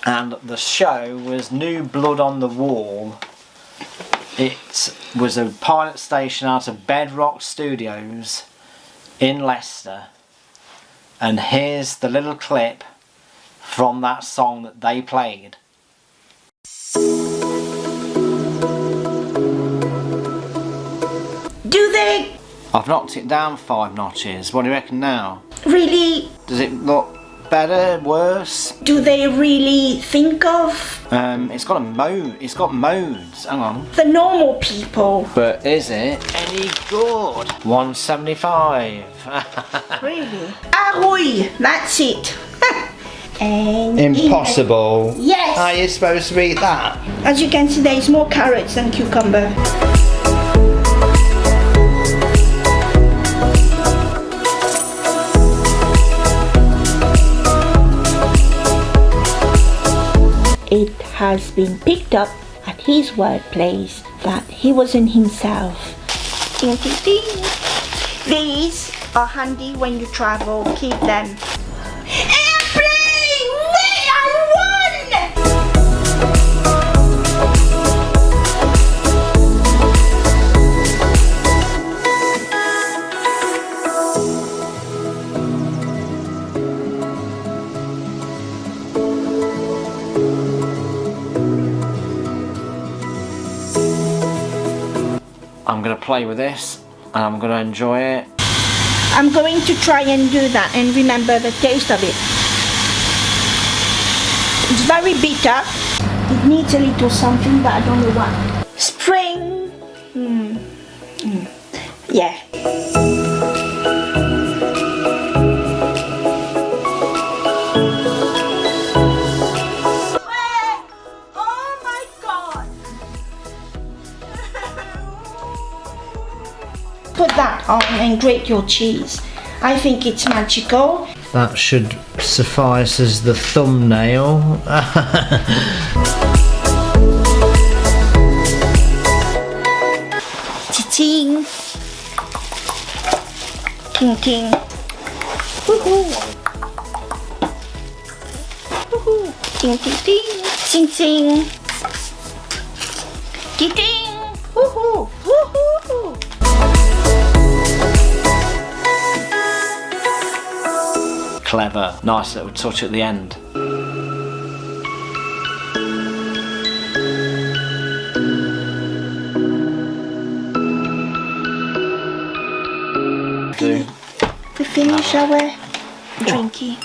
And the show was New Blood on the Wall. It was a pilot station out of Bedrock Studios in Leicester. And here's the little clip from that song that they played. Do they I've knocked it down 5 notches. What do you reckon now? really, Does it look better, worse? do they really think of It's got a mode. It's got modes. Hang on. the normal people? But is it any good? 175. Really? Ahoy! That's it. And Impossible. Yes. How are you supposed to eat that? As you can see, there is more carrots than cucumber. It has been picked up at his workplace that he wasn't himself. Ding, ding, ding. These are handy when you travel. Keep them. Airplane! Way I I'm going to play with this and I'm going to enjoy it. I'm going to try and do that and remember the taste of it. It's very bitter. It needs a little something, but I don't know what. Spring. Yeah. Oh my God. Put that on and grate your cheese. I think it's magical. That should suffice as the thumbnail. Ting. Ting ting. Woohoo. Woohoo. Ting ting ting. Ting ting. Ting ting. Woohoo. Woohoo. Clever. Nice little touch at the end. We finish our drinky.